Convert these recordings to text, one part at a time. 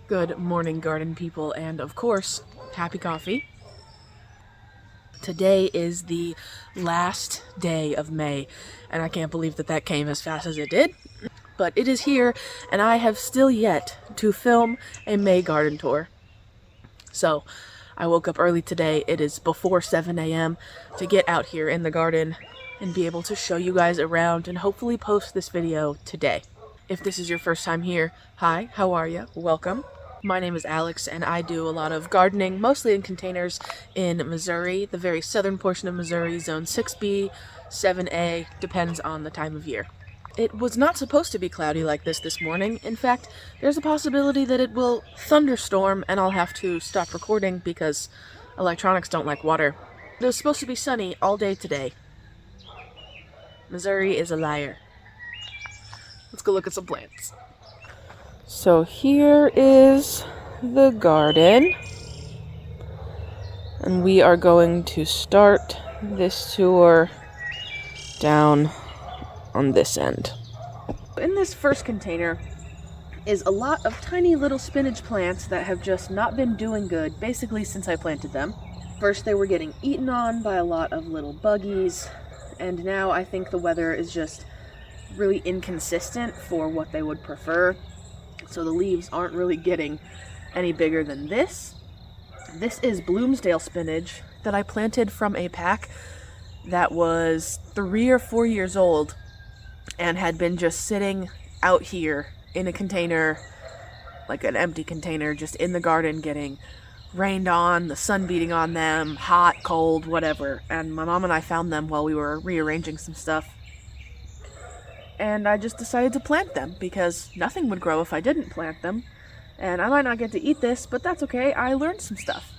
Good morning, garden people, and of course, happy coffee. Today is the last day of May, and I can't believe that came as fast as it did. But it is here, and I have still yet to film a May garden tour. So, I woke up early today, it is before 7 a.m., to get out here in the garden and be able to show you guys around and hopefully post this video today. If this is your first time here, hi, how are you? Welcome. My name is Alex, and I do a lot of gardening, mostly in containers in Missouri, the very southern portion of Missouri, zone 6B, 7A, depends on the time of year. It was not supposed to be cloudy like this morning. In fact, there's a possibility that it will thunderstorm and I'll have to stop recording because electronics don't like water. It was supposed to be sunny all day today. Missouri is a liar. Let's go look at some plants. So here is the garden, and we are going to start this tour down on this end. In this first container is a lot of tiny little spinach plants that have just not been doing good, basically since I planted them. First they were getting eaten on by a lot of little buggies, and now I think the weather is just really inconsistent for what they would prefer. So the leaves aren't really getting any bigger than this. This is Bloomsdale spinach that I planted from a pack that was 3 or 4 years old and had been just sitting out here in a container, like an empty container, just in the garden, getting rained on, the sun beating on them, hot, cold, whatever. And my mom and I found them while we were rearranging some stuff. And I just decided to plant them because nothing would grow if I didn't plant them. And I might not get to eat this, but that's okay. I learned some stuff.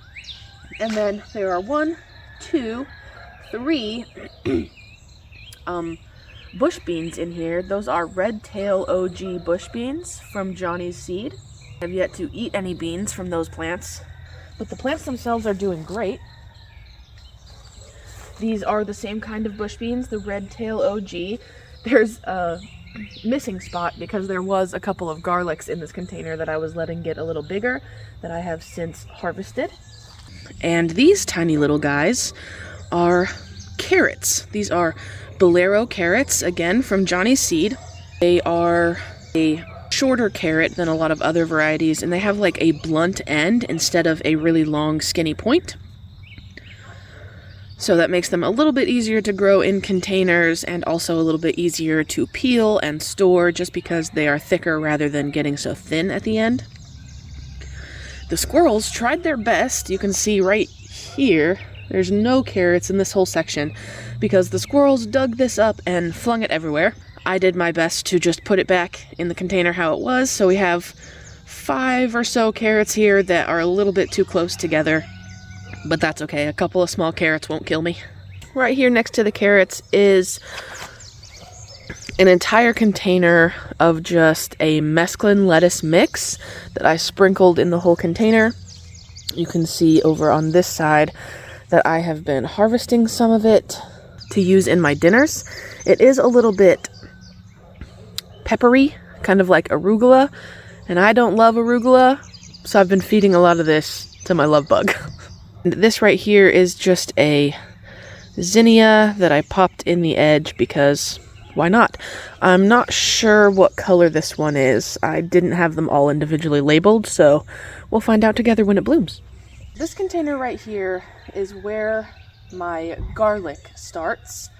And then there are 1, 2, 3 bush beans in here. Those are Red Tail OG bush beans from Johnny's Seed. I have yet to eat any beans from those plants, but the plants themselves are doing great. These are the same kind of bush beans, the Red Tail OG. There's a missing spot because there was a couple of garlics in this container that I was letting get a little bigger that I have since harvested. And these tiny little guys are carrots. These are Bolero carrots, again from Johnny's Seed. They are a shorter carrot than a lot of other varieties, and they have like a blunt end instead of a really long skinny point. So that makes them a little bit easier to grow in containers and also a little bit easier to peel and store just because they are thicker rather than getting so thin at the end. The squirrels tried their best. You can see right here, there's no carrots in this whole section because the squirrels dug this up and flung it everywhere. I did my best to just put it back in the container how it was, so we have 5 or so carrots here that are a little bit too close together. But that's okay, a couple of small carrots won't kill me. Right here next to the carrots is an entire container of just a mesclun lettuce mix that I sprinkled in the whole container. You can see over on this side that I have been harvesting some of it to use in my dinners. It is a little bit peppery, kind of like arugula, and I don't love arugula, so I've been feeding a lot of this to my love bug. This right here is just a zinnia that I popped in the edge because why not? I'm not sure what color this one is. I didn't have them all individually labeled, so we'll find out together when it blooms. This container right here is where my garlic starts.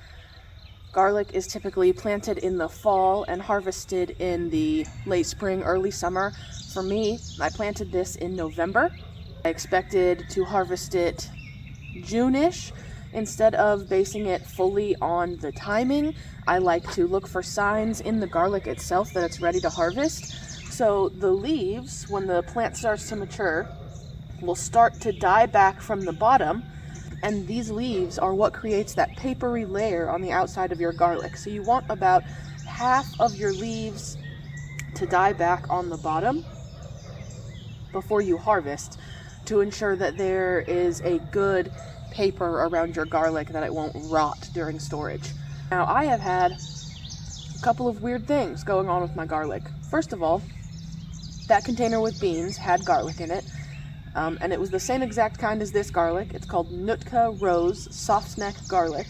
Garlic is typically planted in the fall and harvested in the late spring, early summer. For me, I planted this in November. I expected to harvest it June-ish. Instead of basing it fully on the timing, I like to look for signs in the garlic itself that it's ready to harvest. So the leaves, when the plant starts to mature, will start to die back from the bottom, and these leaves are what creates that papery layer on the outside of your garlic. So you want about half of your leaves to die back on the bottom before you harvest, to ensure that there is a good paper around your garlic, that it won't rot during storage. Now, I have had a couple of weird things going on with my garlic. First of all, That container with beans had garlic in it, and it was the same exact kind as this garlic. It's called Nootka Rose Soft Snack Garlic.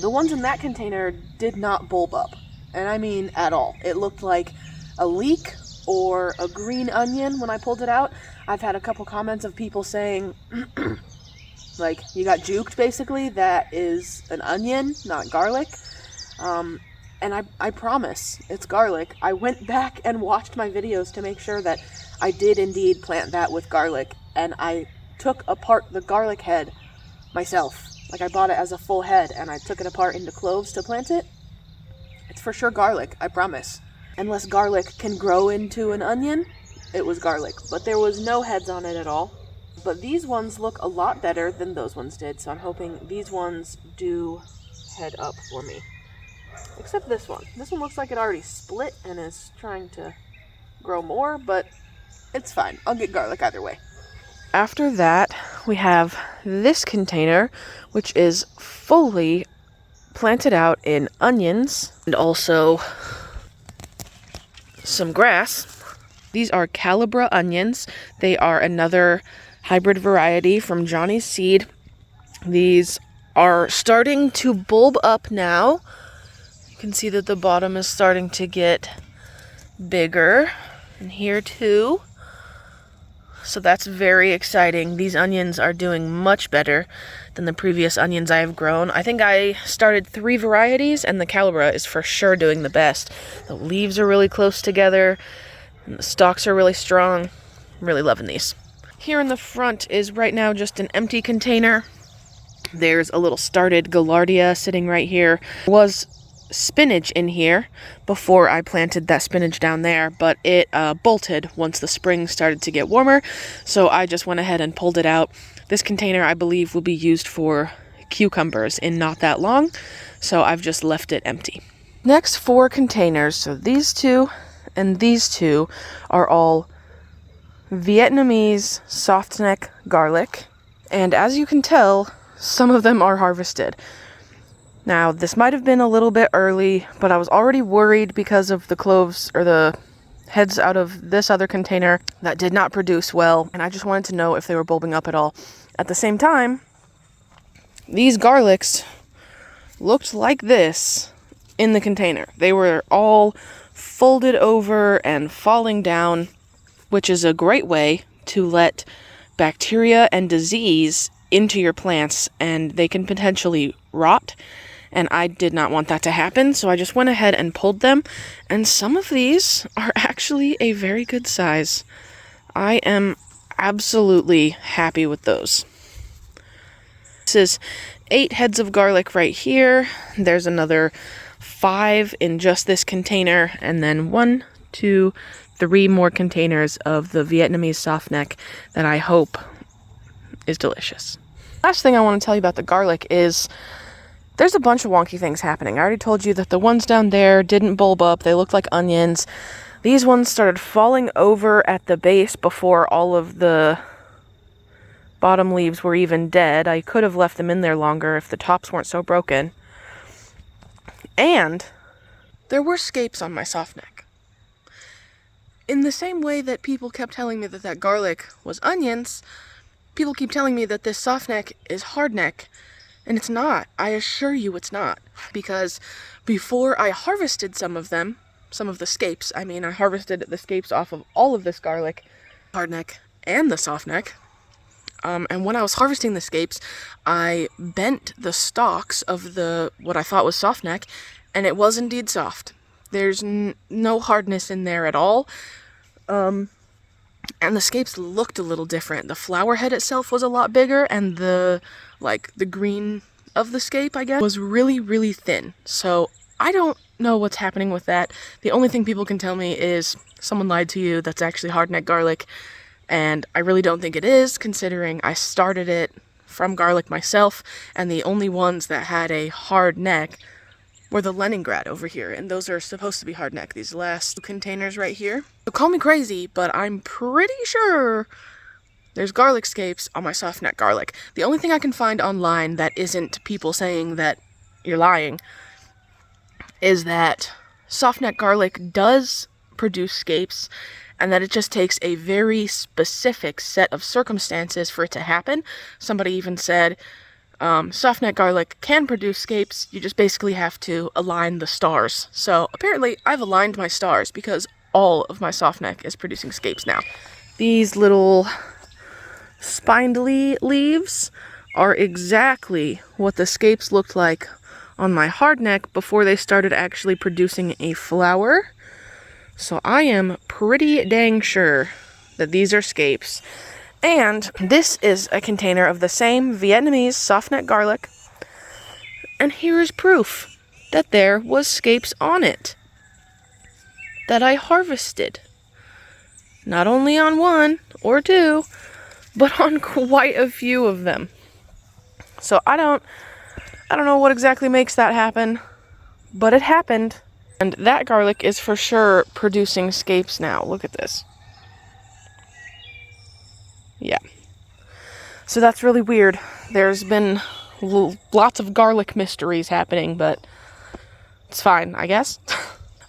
The ones in that container did not bulb up, and I mean at all. It looked like a leek or a green onion when I pulled it out. I've had a couple comments of people saying, like, you got juked basically. That is an onion, not garlic. And I promise it's garlic. I went back and watched my videos to make sure that I did indeed plant that with garlic, and I took apart the garlic head myself. Like, I bought it as a full head, and I took it apart into cloves to plant it. It's for sure garlic, I promise. Unless garlic can grow into an onion, it was garlic. But there was no heads on it at all. But these ones look a lot better than those ones did, so I'm hoping these ones do head up for me. Except this one. This one looks like it already split and is trying to grow more, but it's fine. I'll get garlic either way. After that, we have this container, which is fully planted out in onions and also some grass. These are Calibra onions. They are another hybrid variety from Johnny's Seed. These are starting to bulb up now. You can see that the bottom is starting to get bigger, and here too. So that's very exciting. These onions are doing much better than the previous onions I have grown. I think I started 3 varieties, and the Calibra is for sure doing the best. The leaves are really close together, and the stalks are really strong. I'm really loving these. Here in the front is right now just an empty container. There's a little started Gaillardia sitting right here. There was spinach in here before I planted that spinach down there, but it bolted once the spring started to get warmer, so I just went ahead and pulled it out. This container, I believe, will be used for cucumbers in not that long, so I've just left it empty. Next 4 containers, so these 2 and these 2 are all Vietnamese soft neck garlic, and as you can tell, some of them are harvested. Now, this might have been a little bit early, but I was already worried because of the cloves or the heads out of this other container that did not produce well, and I just wanted to know if they were bulbing up at all. At the same time, these garlics looked like this in the container. They were all folded over and falling down, which is a great way to let bacteria and disease into your plants, and they can potentially rot. And I did not want that to happen, so I just went ahead and pulled them, and some of these are actually a very good size. I am absolutely happy with those. This is 8 heads of garlic right here. There's another 5 in just this container, and then 1, 2, 3 more containers of the Vietnamese soft neck that I hope is delicious. Last thing I want to tell you about the garlic is there's a bunch of wonky things happening. I already told you that the ones down there didn't bulb up. They looked like onions. These ones started falling over at the base before all of the bottom leaves were even dead. I could have left them in there longer if the tops weren't so broken. And there were scapes on my soft neck. In the same way that people kept telling me that that garlic was onions, people keep telling me that this soft neck is hard neck. And it's not. I assure you it's not. Because before I harvested some of them, some of the scapes, I harvested the scapes off of all of this garlic, hard neck and the soft neck. And when I was harvesting the scapes, I bent the stalks of what I thought was soft neck, and it was indeed soft. There's no hardness in there at all. And the scapes looked a little different. The flower head itself was a lot bigger, and the green of the scape, I guess, was really, really thin. So I don't know what's happening with that. The only thing people can tell me is someone lied to you. That's actually hardneck garlic. And I really don't think it is, considering I started it from garlic myself, and the only ones that had a hard neck were the Leningrad over here, and those are supposed to be hard neck, these last 2 containers right here. So call me crazy, but I'm pretty sure there's garlic scapes on my soft neck garlic. The only thing I can find online that isn't people saying that you're lying is that soft neck garlic does produce scapes, and that it just takes a very specific set of circumstances for it to happen. Somebody even said softneck garlic can produce scapes, you just basically have to align the stars. So apparently I've aligned my stars because all of my softneck is producing scapes now. These little spindly leaves are exactly what the scapes looked like on my hardneck before they started actually producing a flower. So I am pretty dang sure that these are scapes. And this is a container of the same Vietnamese softneck garlic. And here is proof that there was scapes on it that I harvested. Not only on one or two, but on quite a few of them. So I don't know what exactly makes that happen, but it happened. And that garlic is for sure producing scapes now. Look at this. Yeah. So that's really weird. There's been lots of garlic mysteries happening, but it's fine, I guess.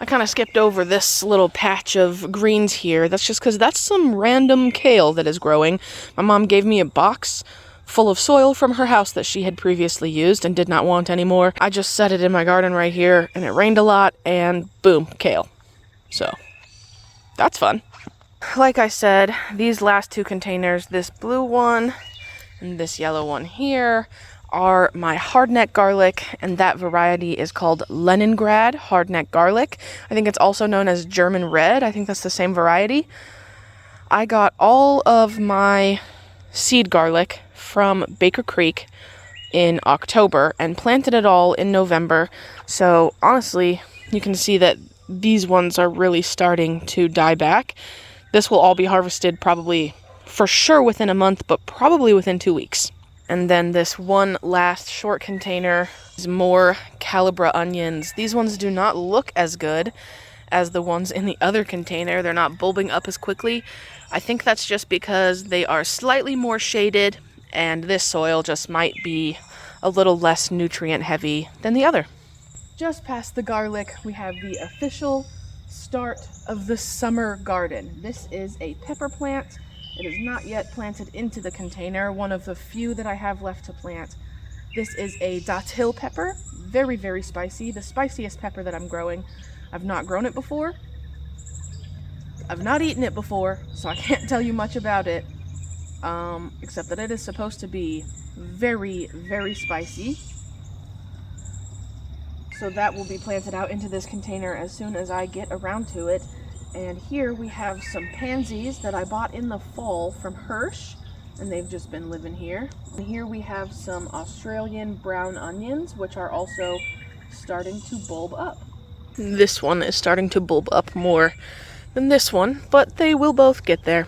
I kind of skipped over this little patch of greens here. That's just because that's some random kale that is growing. My mom gave me a box full of soil from her house that she had previously used and did not want anymore. I just set it in my garden right here, and it rained a lot, and boom, kale. So, that's fun. Like I said, these last two containers, this blue one and this yellow one here, are my hardneck garlic, and that variety is called Leningrad hardneck garlic. I think it's also known as German red. I think that's the same variety. I got all of my seed garlic from Baker Creek in October and planted it all in November. So honestly, you can see that these ones are really starting to die back. This will all be harvested probably for sure within a month, but probably within 2 weeks. And then this one last short container is more Calibra onions. These ones do not look as good as the ones in the other container. They're not bulbing up as quickly. I think that's just because they are slightly more shaded, and this soil just might be a little less nutrient heavy than the other. Just past the garlic, we have the official start of the summer garden. This is a pepper plant. It is not yet planted into the container, one of the few that I have left to plant. This is a datil pepper, very, very spicy, the spiciest pepper that I'm growing. I've not grown it before. I've not eaten it before, so I can't tell you much about it, except that it is supposed to be very, very spicy. So that will be planted out into this container as soon as I get around to it. And here we have some pansies that I bought in the fall from Hirsch, and they've just been living here. And here we have some Australian brown onions, which are also starting to bulb up. This one is starting to bulb up more than this one, but they will both get there.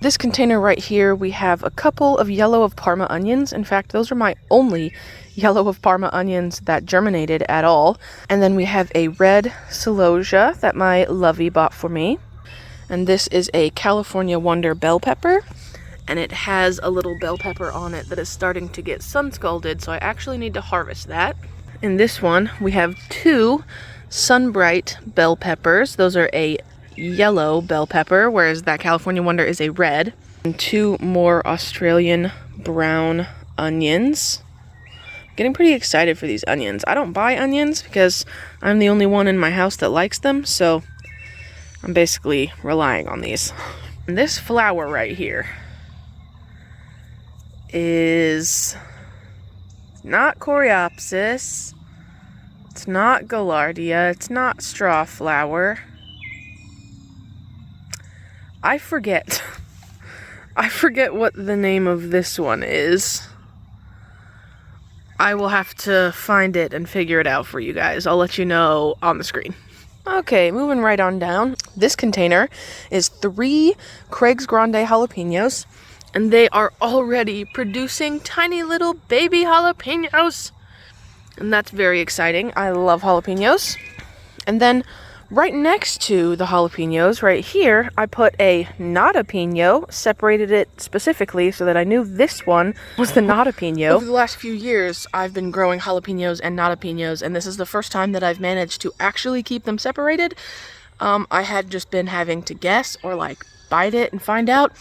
This container right here, we have a couple of yellow of Parma onions. In fact, those are my only yellow of Parma onions that germinated at all. And then we have a red celosia that my lovey bought for me. And this is a California Wonder bell pepper. And it has a little bell pepper on it that is starting to get sun scalded, so I actually need to harvest that. In this one, we have two Sunbright bell peppers. Those are a yellow bell pepper, whereas that California Wonder is a red. And two more Australian brown onions. Getting pretty excited for these onions. I don't buy onions because I'm the only one in my house that likes them, so I'm basically relying on these. And this flower right here is not Coreopsis, it's not Gaillardia, it's not straw flower. I forget what the name of this one is. I will have to find it and figure it out for you guys. I'll let you know on the screen. Okay, moving right on down. This container is 3 Craig's Grande jalapenos, and they are already producing tiny little baby jalapenos. And that's very exciting. I love jalapenos. And then right next to the jalapenos, right here, I put a notapino, separated it specifically so that I knew this one was the notapino. Over the last few years, I've been growing jalapenos and notapinos, and this is the first time that I've managed to actually keep them separated. I had just been having to guess or like bite it and find out.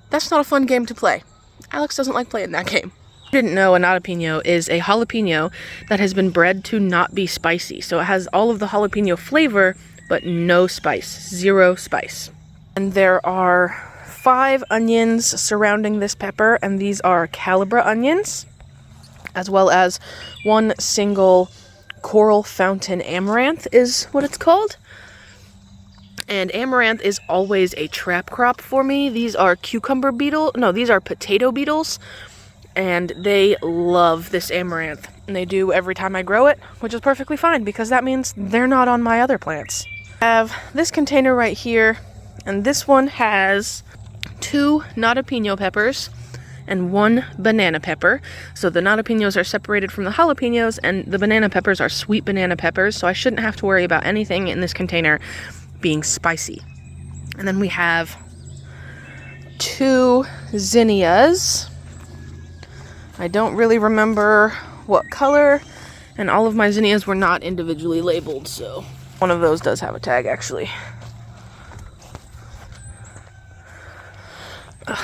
That's not a fun game to play. Alex doesn't like playing that game. Didn't know a jalapeno is a jalapeno that has been bred to not be spicy. So it has all of the jalapeno flavor, but no spice, 0 spice. And there are 5 onions surrounding this pepper, and these are Calibra onions, as well as 1 single coral fountain amaranth is what it's called. And amaranth is always a trap crop for me. These are these are potato beetles. And they love this amaranth, and they do every time I grow it, which is perfectly fine because that means they're not on my other plants. I have this container right here, and this one has 2 jalapeno peppers and 1 banana pepper. So the jalapenos are separated from the jalapenos, and the banana peppers are sweet banana peppers, so I shouldn't have to worry about anything in this container being spicy. And then we have 2 zinnias. I don't really remember what color, and all of my zinnias were not individually labeled, so one of those does have a tag, actually.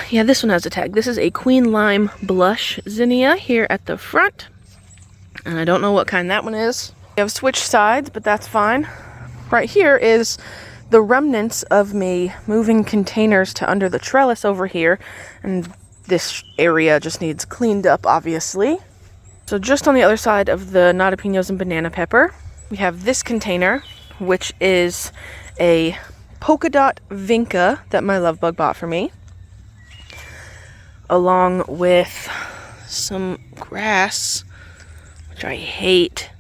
Yeah, this one has a tag. This is a Queen Lime Blush zinnia here at the front, and I don't know what kind that one is. We have switched sides, but that's fine. Right here is the remnants of me moving containers to under the trellis over here, and this area just needs cleaned up, obviously. So just on the other side of the jalapenos and banana pepper, we have this container, which is a polka dot vinca that my love bug bought for me, along with some grass, which I hate.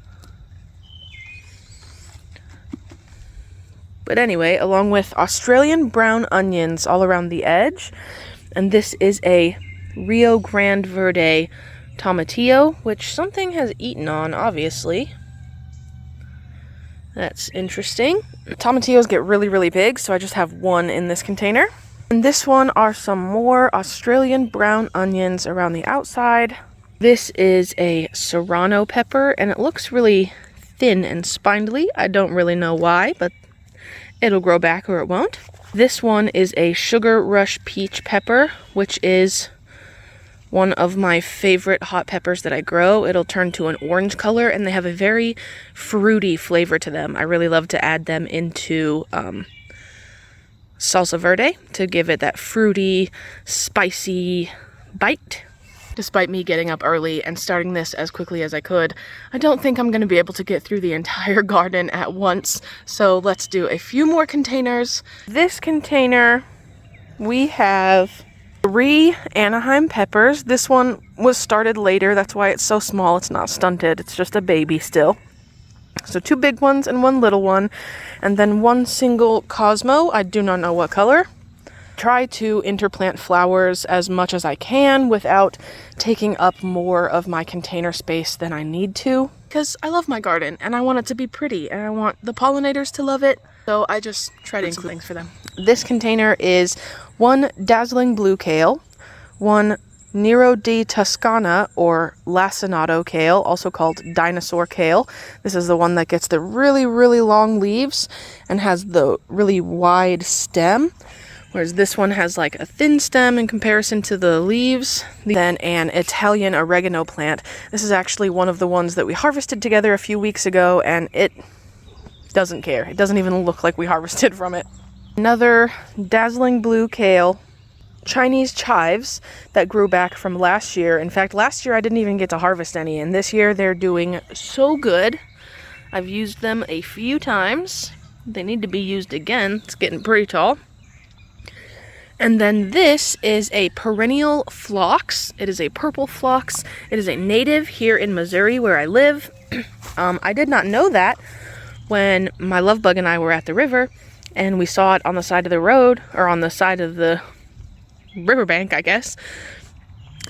But anyway, along with Australian brown onions all around the edge. And this is a Rio Grande Verde tomatillo, which something has eaten on, obviously. That's interesting. Tomatillos get really, really big, so I just have 1 in this container. And this one are some more Australian brown onions around the outside. This is a serrano pepper, and it looks really thin and spindly. I don't really know why, but it'll grow back or it won't. This one is a Sugar Rush Peach pepper, which is one of my favorite hot peppers that I grow. It'll turn to an orange color, and they have a very fruity flavor to them. I really love to add them into salsa verde to give it that fruity, spicy bite. Despite me getting up early and starting this as quickly as I could, I don't think I'm going to be able to get through the entire garden at once. So let's do a few more containers. This container, we have 3 Anaheim peppers. This one was started later. That's why it's so small. It's not stunted. It's just a baby still. So 2 big ones and 1 little one. And then 1 single Cosmo. I do not know what color. Try to interplant flowers as much as I can without taking up more of my container space than I need to, because I love my garden and I want it to be pretty and I want the pollinators to love it, so I just try to include things for them. This container is 1 dazzling blue kale, 1 Nero di Toscana or lacinato kale, also called dinosaur kale. This is the one that gets the really, really long leaves and has the really wide stem. Whereas this one has like a thin stem in comparison to the leaves. Then an Italian oregano plant. This is actually one of the ones that we harvested together a few weeks ago, and it doesn't care. It doesn't even look like we harvested from it. Another dazzling blue kale. Chinese chives that grew back from last year. In fact, last year I didn't even get to harvest any, and this year they're doing so good. I've used them a few times. They need to be used again. It's getting pretty tall. And then this is a perennial phlox. It is a purple phlox. It is a native here in Missouri where I live. I did not know that when my love bug and I were at the river and we saw it on the side of the road, or on the side of the riverbank, I guess.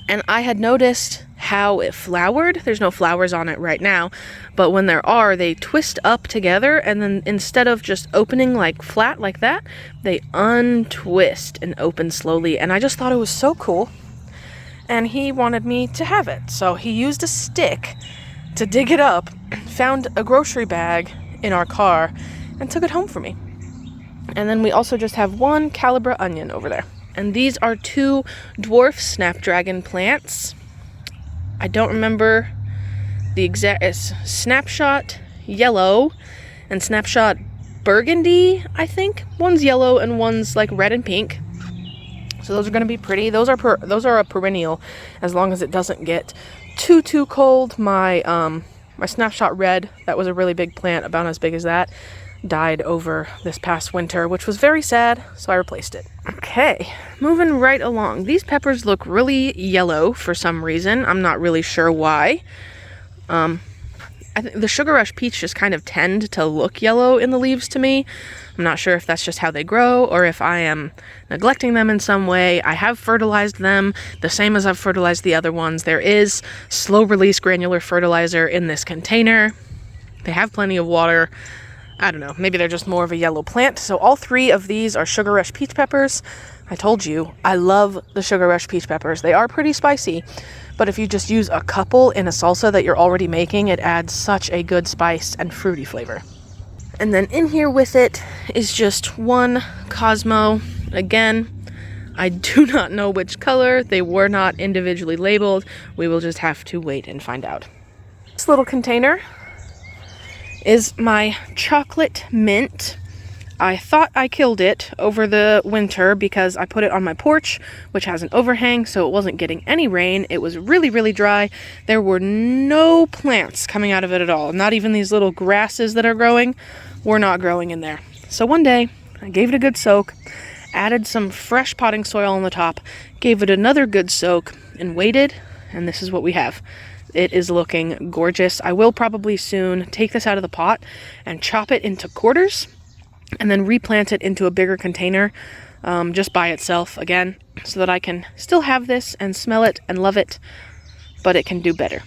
And I had noticed how it flowered. There's no flowers on it right now, but when there are, they twist up together, and then instead of just opening like flat like that, they untwist and open slowly. And I just thought it was so cool, and he wanted me to have it. So he used a stick to dig it up, found a grocery bag in our car, and took it home for me. And then we also just have one Calibra onion over there. And these are two dwarf snapdragon plants. I don't remember the exact, it's Snapshot Yellow and Snapshot Burgundy, I think. One's yellow and one's like red and pink. So those are going to be pretty. Those are a perennial, as long as it doesn't get too cold. My my Snapshot Red, that was a really big plant, about as big as that, died over this past winter, which was very sad, so I replaced it. Okay, moving right along. These peppers look really yellow for some reason. I'm not really sure why. I think the Sugar Rush Peach just kind of tend to look yellow in the leaves to me. I'm not sure if that's just how they grow or if I am neglecting them in some way. I have fertilized them the same as I've fertilized the other ones. There is slow release granular fertilizer in this container. They have plenty of water. I don't know, maybe they're just more of a yellow plant. So all three of these are Sugar Rush Peach peppers. I told you, I love the Sugar Rush Peach peppers. They are pretty spicy, but if you just use a couple in a salsa that you're already making, it adds such a good spice and fruity flavor. And then in here with it is just one Cosmo. Again, I do not know which color. They were not individually labeled. We will just have to wait and find out. This little container is my chocolate mint. I thought I killed it over the winter because I put it on my porch, which has an overhang, so it wasn't getting any rain. It was really dry. There were no plants coming out of it at all. Not even these little grasses that are growing were not growing in there. So one day, I gave it a good soak, added some fresh potting soil on the top, gave it another good soak, and waited, and this is what we have. It is looking gorgeous. I will probably soon take this out of the pot and chop it into quarters and then replant it into a bigger container just by itself again, so that I can still have this and smell it and love it, but it can do better.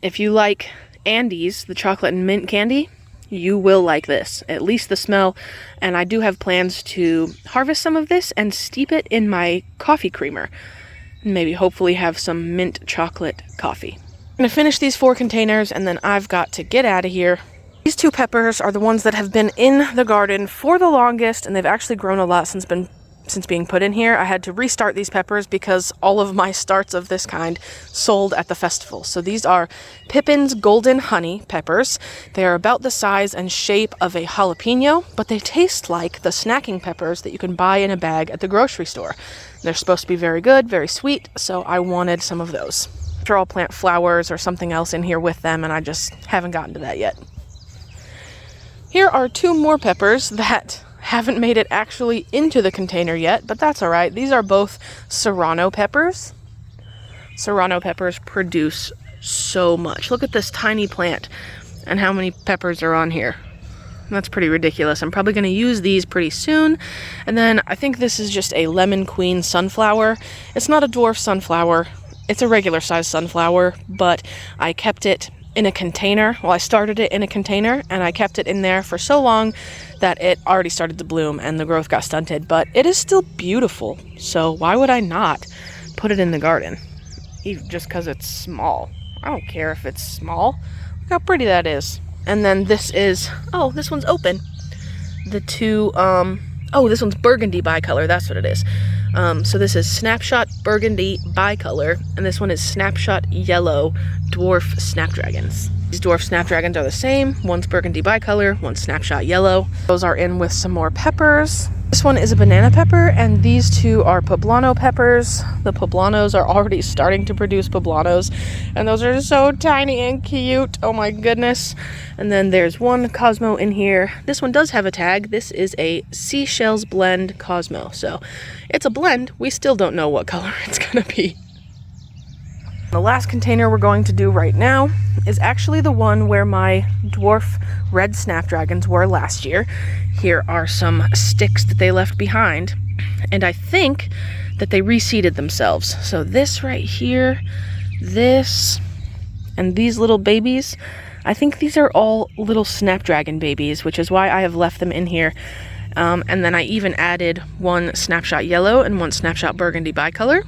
If you like Andes, the chocolate and mint candy, you will like this, at least the smell. And I do have plans to harvest some of this and steep it in my coffee creamer. Maybe hopefully have some mint chocolate coffee. I'm gonna finish these 4 containers and then I've got to get out of here. These 2 peppers are the ones that have been in the garden for the longest, and they've actually grown a lot since being put in here. I had to restart these peppers because all of my starts of this kind sold at the festival. So these are Pippin's Golden Honey peppers. They are about the size and shape of a jalapeno, but they taste like the snacking peppers that you can buy in a bag at the grocery store. They're supposed to be very good, very sweet, so I wanted some of those. After I'll plant flowers or something else in here with them, and I just haven't gotten to that yet. Here are 2 more peppers that haven't made it actually into the container yet, but that's all right. These are both Serrano peppers. Serrano peppers produce so much. Look at this tiny plant and how many peppers are on here. That's pretty ridiculous. I'm probably going to use these pretty soon. And then I think this is just a Lemon Queen sunflower. It's not a dwarf sunflower. It's a regular size sunflower, but I kept it in a container. Well, I started it in a container and I kept it in there for so long that it already started to bloom and the growth got stunted, but it is still beautiful. So why would I not put it in the garden? Even just because it's small. I don't care if it's small. Look how pretty that is. And then this is, oh, this one's open. The 2, oh, this one's Burgundy bicolor. That's what it is. So this is Snapshot Burgundy bicolor, and this one is Snapshot Yellow Dwarf Snapdragons. These dwarf snapdragons are the same. One's Burgundy bicolor, one's Snapshot Yellow. Those are in with some more peppers. This one is a banana pepper, and these 2 are poblano peppers. The poblanos are already starting to produce poblanos, and those are so tiny and cute. Oh my goodness. And then there's one Cosmo in here. This one does have a tag. This is a Seashells Blend Cosmo. So it's a blend. We still don't know what color it's gonna be. The last container we're going to do right now is actually the one where my dwarf red snapdragons were last year. Here are some sticks that they left behind, and I think that they reseeded themselves. So this right here, this, and these little babies, I think these are all little snapdragon babies, which is why I have left them in here. And then I even added one Snapshot Yellow and one Snapshot Burgundy bicolor,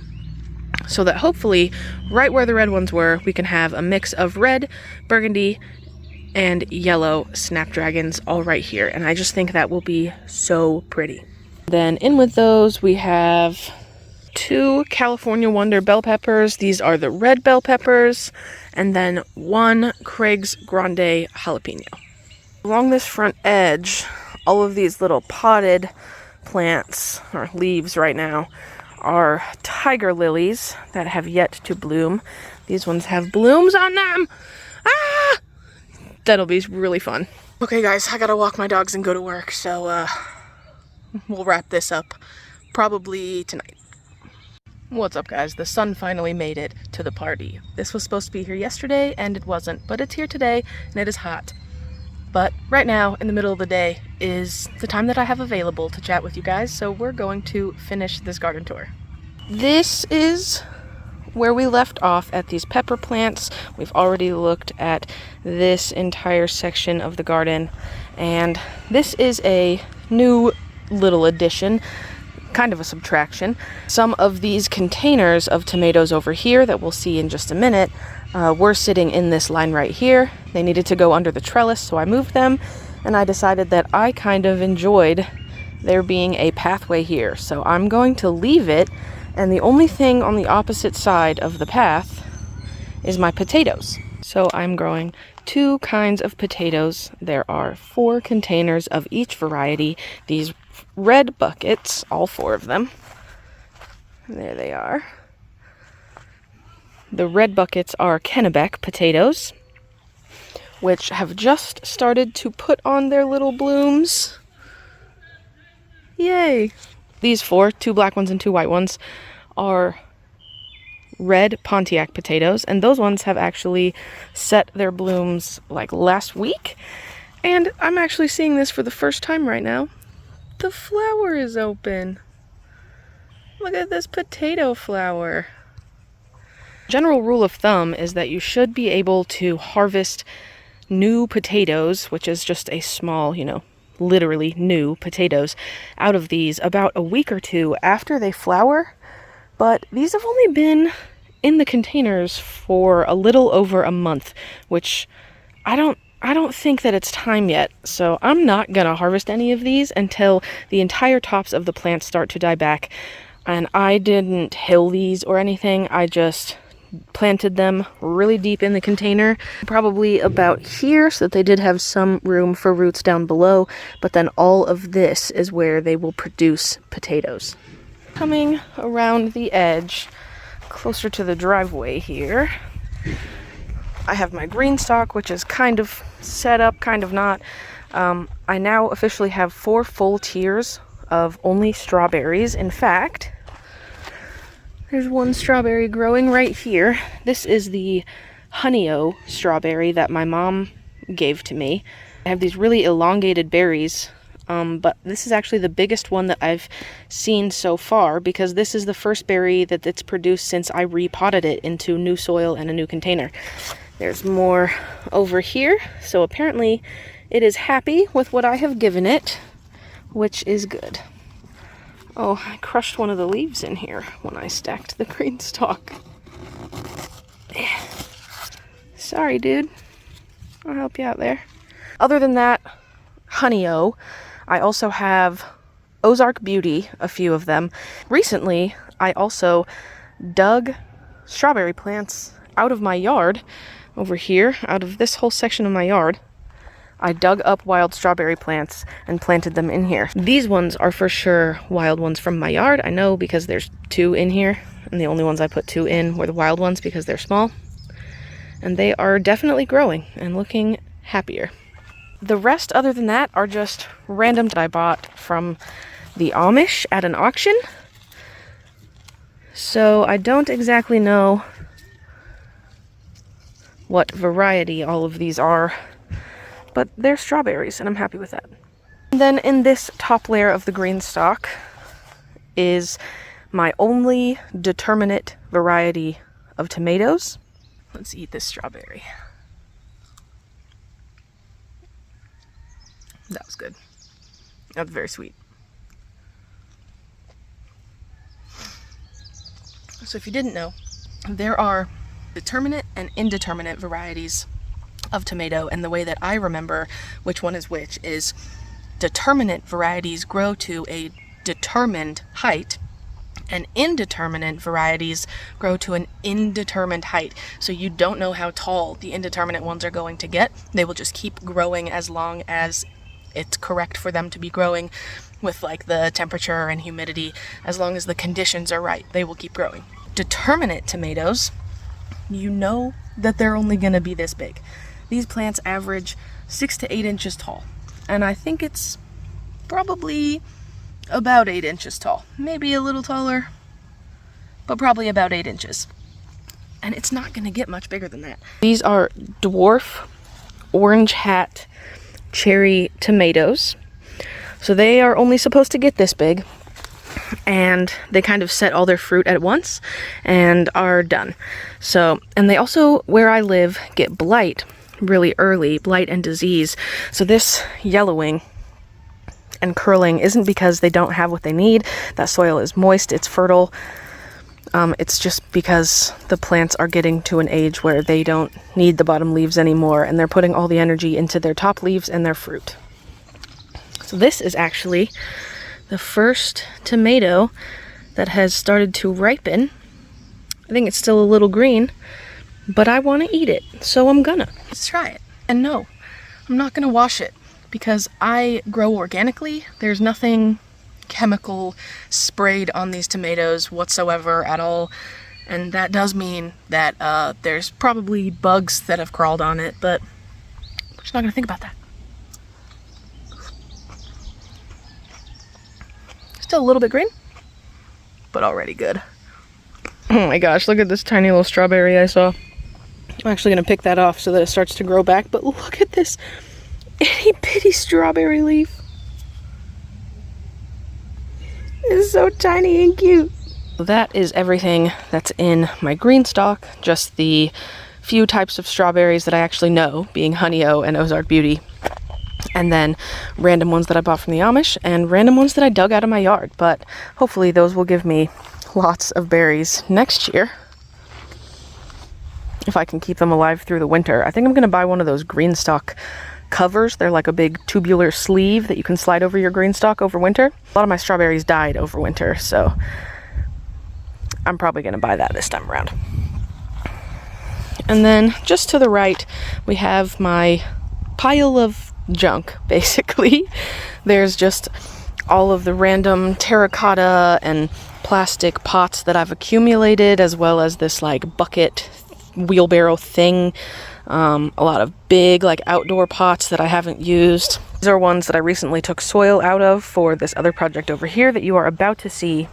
so that hopefully right where the red ones were, we can have a mix of red, burgundy, and yellow snapdragons all right here. And I just think that will be so pretty. Then in with those, we have 2 California Wonder bell peppers. These are the red bell peppers, and then 1 Craig's Grande jalapeno. Along this front edge, all of these little potted plants, or leaves right now, are tiger lilies that have yet to bloom. These ones have blooms on them. Ah! That'll be really fun. Okay guys, I gotta walk my dogs and go to work, so we'll wrap this up probably tonight. What's up guys? The sun finally made it to the party. This was supposed to be here yesterday and it wasn't, but it's here today and it is hot. But right now, in the middle of the day, is the time that I have available to chat with you guys, so we're going to finish this garden tour. This is where we left off at these pepper plants. We've already looked at this entire section of the garden, and this is a new little addition, kind of a subtraction. Some of these containers of tomatoes over here that we'll see in just a minute were sitting in this line right here. They needed to go under the trellis, so I moved them, and I decided that I kind of enjoyed there being a pathway here. So I'm going to leave it, and the only thing on the opposite side of the path is my potatoes. So I'm growing 2 kinds of potatoes. There are 4 containers of each variety. These red buckets, all 4 of them. There they are. The red buckets are Kennebec potatoes, which have just started to put on their little blooms. Yay! These 4, 2 black ones and 2 white ones, are red Pontiac potatoes, and those ones have actually set their blooms like last week, and I'm actually seeing this for the first time right now. The flower is open. Look at this potato flower. General rule of thumb is that you should be able to harvest new potatoes, which is just a small, literally new potatoes, out of these about a week or 2 after they flower. But these have only been in the containers for a little over a month, which I don't think that it's time yet. So I'm not gonna harvest any of these until the entire tops of the plants start to die back. And I didn't hill these or anything. I just planted them really deep in the container, probably about here, so that they did have some room for roots down below, but then all of this is where they will produce potatoes. Coming around the edge, closer to the driveway here, I have my green stalk, which is kind of set up, kind of not. I now officially have 4 full tiers of only strawberries. In fact, there's 1 strawberry growing right here. This is the Honey-O strawberry that my mom gave to me. I have these really elongated berries, but this is actually the biggest one that I've seen so far, because this is the first berry that it's produced since I repotted it into new soil and a new container. There's more over here, so apparently it is happy with what I have given it, which is good. Oh, I crushed one of the leaves in here when I stacked the green stalk. Sorry, dude. I'll help you out there. Other than that, Honey-O. I also have Ozark Beauty, a few of them. Recently, I also dug strawberry plants out of my yard, over here, out of this whole section of my yard. I dug up wild strawberry plants and planted them in here. These ones are for sure wild ones from my yard. I know because there's 2 in here, and the only ones I put 2 in were the wild ones because they're small. And they are definitely growing and looking happier. The rest, other than that, are just random that I bought from the Amish at an auction. So I don't exactly know what variety all of these are, but they're strawberries, and I'm happy with that. And then in this top layer of the green stalk is my only determinate variety of tomatoes. Let's eat this strawberry. That was good. That was very sweet. So if you didn't know, there are determinate and indeterminate varieties of tomato, and the way that I remember which one is which is determinate varieties grow to a determined height, and indeterminate varieties grow to an indeterminate height. So you don't know how tall the indeterminate ones are going to get. They will just keep growing as long as it's correct for them to be growing with like the temperature and humidity. As long as the conditions are right, they will keep growing. Determinate tomatoes, you know that they're only going to be this big. These plants average 6 to 8 inches tall, and I think it's probably about 8 inches tall. Maybe a little taller, but probably about 8 inches. And it's not going to get much bigger than that. These are dwarf orange hat cherry tomatoes. So they are only supposed to get this big, and they kind of set all their fruit at once and are done. So, and they also, where I live, get blight really early, blight and disease. So this yellowing and curling isn't because they don't have what they need. That soil is moist, it's fertile. It's just because the plants are getting to an age where they don't need the bottom leaves anymore, and they're putting all the energy into their top leaves and their fruit. So this is actually the first tomato that has started to ripen. I think it's still a little green, but I want to eat it, so I'm gonna. Let's try it. And no, I'm not gonna wash it because I grow organically. There's nothing chemical sprayed on these tomatoes whatsoever at all, and that does mean that there's probably bugs that have crawled on it, but we're just not gonna think about that. Still a little bit green, but already good. Oh my gosh, look at this tiny little strawberry I saw. I'm actually gonna pick that off so that it starts to grow back, but look at this itty bitty strawberry leaf. It's so tiny and cute. That is everything that's in my green stock, just the few types of strawberries that I actually know, being Honey-O and Ozark Beauty, and then random ones that I bought from the Amish and random ones that I dug out of my yard. But hopefully those will give me lots of berries next year, if I can keep them alive through the winter. I think I'm gonna buy one of those green stock covers. They're like a big tubular sleeve that you can slide over your green stock over winter. A lot of my strawberries died over winter, so I'm probably gonna buy that this time around. And then just to the right, we have my pile of junk, basically. There's just all of the random terracotta and plastic pots that I've accumulated, as well as this like bucket wheelbarrow thing. A lot of big like outdoor pots that I haven't used. These are ones that I recently took soil out of for this other project over here that you are about to see.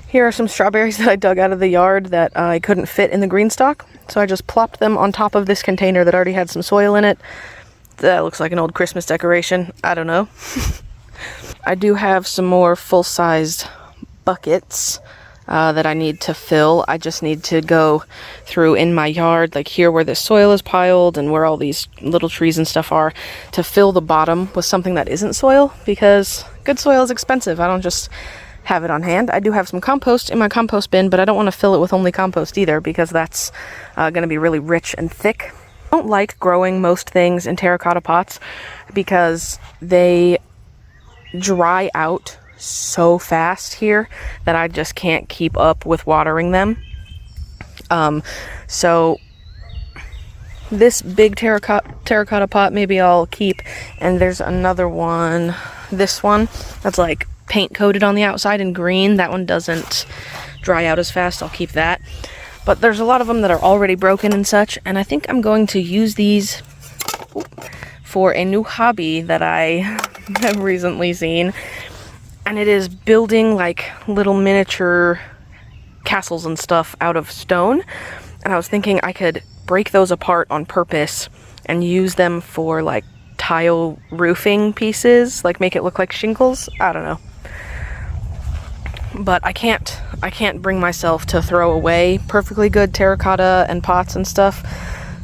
Here are some strawberries that I dug out of the yard that I couldn't fit in the green stock, so I just plopped them on top of this container that already had some soil in it. That looks like an old Christmas decoration. I don't know. I do have some more full-sized buckets that I need to fill. I just need to go through in my yard, like here where this soil is piled and where all these little trees and stuff are, to fill the bottom with something that isn't soil, because good soil is expensive. I don't just have it on hand. I do have some compost in my compost bin, but I don't want to fill it with only compost either, because that's going to be really rich and thick. I don't like growing most things in terracotta pots because they dry out so fast here that I just can't keep up with watering them. So this big terracotta pot maybe I'll keep, and there's another one, this one, that's like paint coated on the outside in green. That one doesn't dry out as fast. I'll keep that. But there's a lot of them that are already broken and such, and I think I'm going to use these for a new hobby that I have recently seen. And it is building like little miniature castles and stuff out of stone. And I was thinking I could break those apart on purpose and use them for like tile roofing pieces, like make it look like shingles. I don't know. But I can't bring myself to throw away perfectly good terracotta and pots and stuff.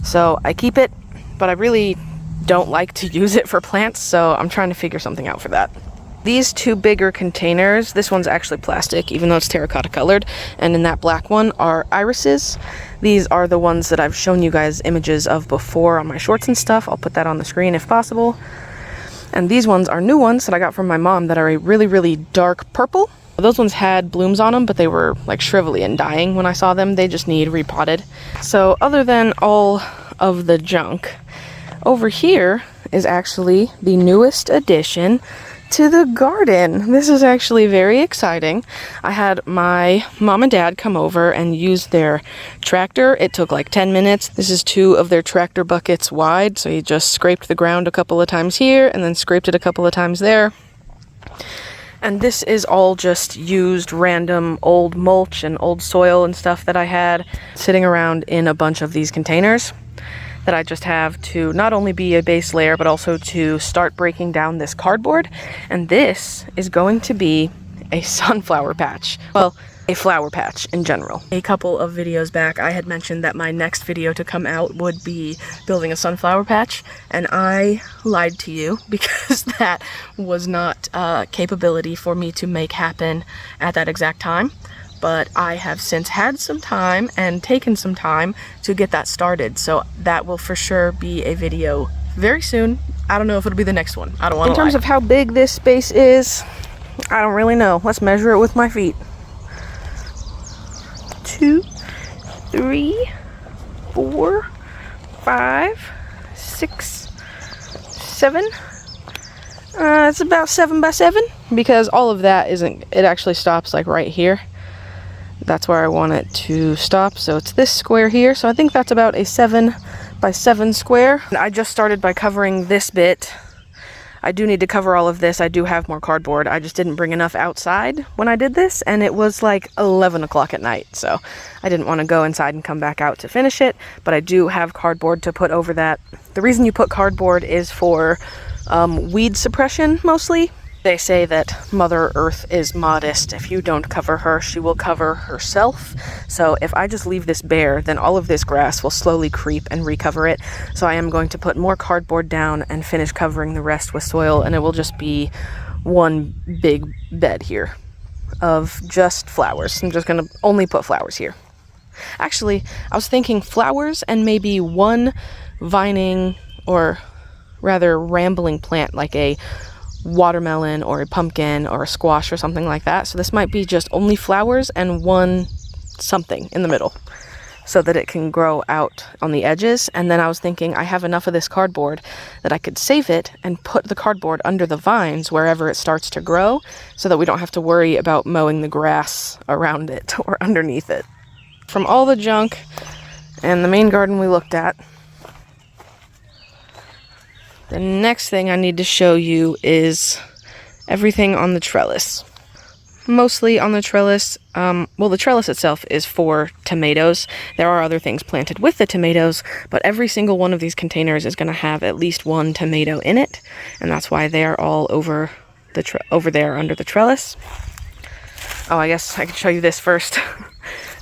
So I keep it, but I really don't like to use it for plants, so I'm trying to figure something out for that. These two bigger containers, this one's actually plastic, even though it's terracotta colored, and in that black one are irises. These are the ones that I've shown you guys images of before on my shorts and stuff. I'll put that on the screen if possible. And these ones are new ones that I got from my mom that are a really, really dark purple. Those ones had blooms on them, but they were like shrivelly and dying when I saw them. They just need repotted. So other than all of the junk, over here is actually the newest addition to the garden. This is actually very exciting. I had my mom and dad come over and use their tractor. It took like 10 minutes. This is 2 of their tractor buckets wide, so he just scraped the ground a couple of times here and then scraped it a couple of times there. And this is all just used random old mulch and old soil and stuff that I had sitting around in a bunch of these containers that I just have to not only be a base layer, but also to start breaking down this cardboard. And this is going to be a sunflower patch. Well, a flower patch in general. A couple of videos back, I had mentioned that my next video to come out would be building a sunflower patch, and I lied to you because that was not a capability for me to make happen at that exact time. But I have since had some time and taken some time to get that started. So that will for sure be a video very soon. I don't know if it'll be the next one. I don't want to lie. In terms of how big this space is, I don't really know. Let's measure it with my feet. 2, 3, 4, 5, 6, 7. It's about 7 by 7 because all of that isn't, it actually stops like right here. That's where I want it to stop. So it's this square here. So I think that's about a 7 by 7 square. And I just started by covering this bit. I do need to cover all of this. I do have more cardboard. I just didn't bring enough outside when I did this, and it was like 11 o'clock at night. So I didn't want to go inside and come back out to finish it, but I do have cardboard to put over that. The reason you put cardboard is for weed suppression mostly. They say that Mother Earth is modest. If you don't cover her, she will cover herself. So if I just leave this bare, then all of this grass will slowly creep and recover it. So I am going to put more cardboard down and finish covering the rest with soil, and it will just be one big bed here of just flowers. I'm just going to only put flowers here. Actually, I was thinking flowers and maybe one vining, or rather rambling plant, like a watermelon or a pumpkin or a squash or something like that. So this might be just only flowers and one something in the middle so that it can grow out on the edges. And then I was thinking I have enough of this cardboard that I could save it and put the cardboard under the vines wherever it starts to grow so that we don't have to worry about mowing the grass around it or underneath it. From all the junk and the main garden we looked at, the next thing I need to show you is everything on the trellis. Mostly on the trellis, well, the trellis itself is for tomatoes. There are other things planted with the tomatoes, but every single one of these containers is going to have at least one tomato in it, and that's why they are all over there under the trellis. Oh, I guess I could show you this first.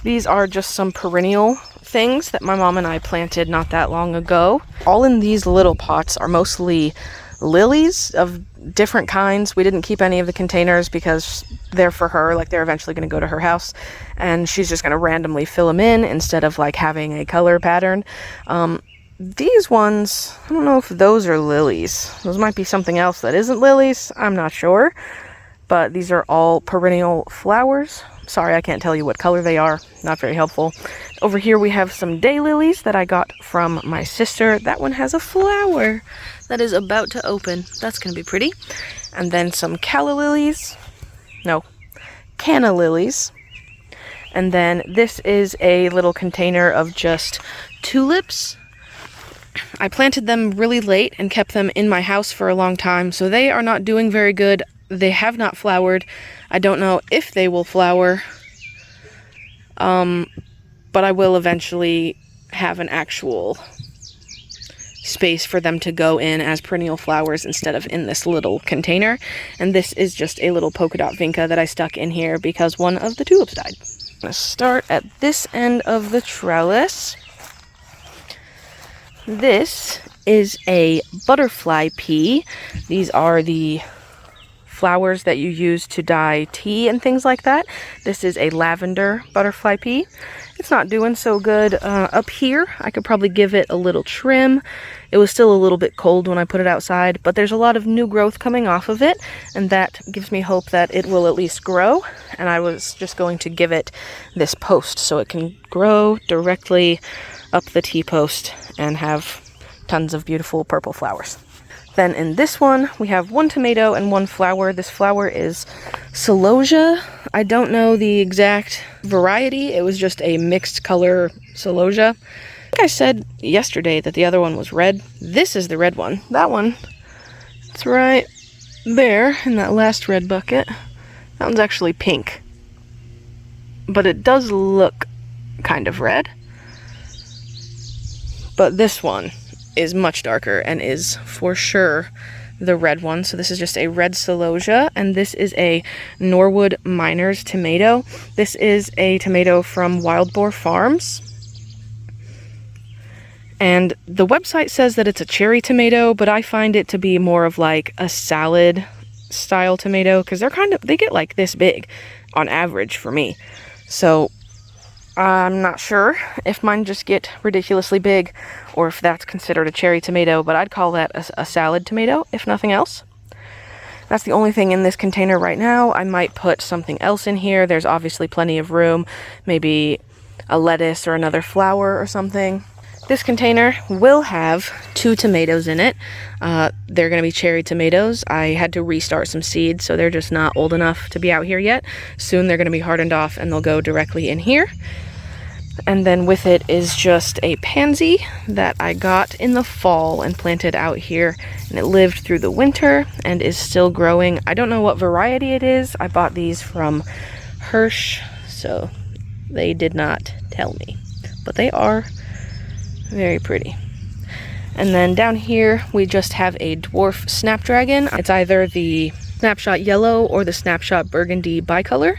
These are just some perennial things that my mom and I planted not that long ago. All in these little pots are mostly lilies of different kinds. We didn't keep any of the containers because they're for her, like they're eventually going to go to her house, and she's just going to randomly fill them in instead of like having a color pattern. These ones, I don't know if those are lilies. Those might be something else that isn't lilies. I'm not sure. But these are all perennial flowers. Sorry, I can't tell you what color they are. Not very helpful. Over here we have some daylilies that I got from my sister. That one has a flower that is about to open. That's going to be pretty. And then some calla lilies. No, canna lilies. And then this is a little container of just tulips. I planted them really late and kept them in my house for a long time, so they are not doing very good. They have not flowered. I don't know if they will flower, but I will eventually have an actual space for them to go in as perennial flowers instead of in this little container. And this is just a little polka dot vinca that I stuck in here because one of the tulips died. I'm going to start at this end of the trellis. This is a butterfly pea. These are the flowers that you use to dye tea and things like that. This is a lavender butterfly pea. It's not doing so good up here. I could probably give it a little trim. It was still a little bit cold when I put it outside, but there's a lot of new growth coming off of it, and that gives me hope that it will at least grow. And I was just going to give it this post so it can grow directly up the T-post and have tons of beautiful purple flowers. Then in this one, we have one tomato and one flower. This flower is celosia. I don't know the exact variety. It was just a mixed color celosia. I think I said yesterday that the other one was red. This is the red one. That one, it's right there in that last red bucket. That one's actually pink. But it does look kind of red. But this one is much darker and is for sure the red one. So this is just a red celosia, and this is a Norwood Miners tomato. This is a tomato from Wild Boar Farms. And the website says that it's a cherry tomato, but I find it to be more of like a salad style tomato, because they get like this big on average for me. So I'm not sure if mine just get ridiculously big or if that's considered a cherry tomato, but I'd call that a salad tomato, if nothing else. That's the only thing in this container right now. I might put something else in here. There's obviously plenty of room, maybe a lettuce or another flower or something. This container will have 2 tomatoes in it. They're going to be cherry tomatoes. I had to restart some seeds, so they're just not old enough to be out here yet. Soon they're going to be hardened off and they'll go directly in here. And then with it is just a pansy that I got in the fall and planted out here. And it lived through the winter and is still growing. I don't know what variety it is. I bought these from Hirsch, so they did not tell me. But they are very pretty. And then down here we just have a dwarf snapdragon. It's either the Snapshot Yellow or the Snapshot Burgundy bicolor,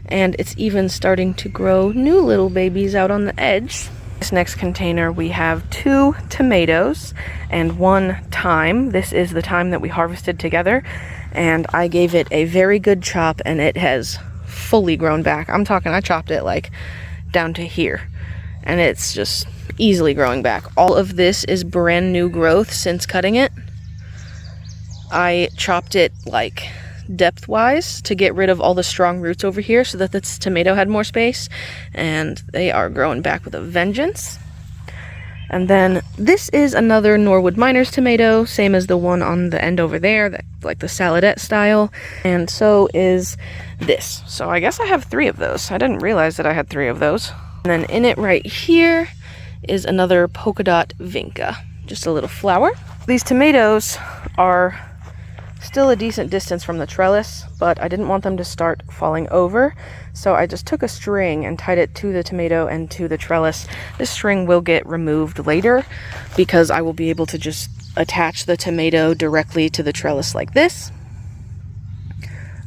and it's even starting to grow new little babies out on the edge. This next container we have 2 tomatoes and 1 thyme. This is the thyme that we harvested together, and I gave it a very good chop and it has fully grown back. I'm talking, I chopped it like down to here, and it's just easily growing back. All of this is brand new growth since cutting it. I chopped it like depth-wise to get rid of all the strong roots over here so that this tomato had more space, and they are growing back with a vengeance. And then this is another Norwood Miners tomato, same as the one on the end over there, that like the saladette style, and so is this. So I guess I have 3 of those. I didn't realize that I had 3 of those. And then in it right here is another polka dot vinca, just a little flower. These tomatoes are still a decent distance from the trellis, but I didn't want them to start falling over, so I just took a string and tied it to the tomato and to the trellis. This string will get removed later because I will be able to just attach the tomato directly to the trellis like this.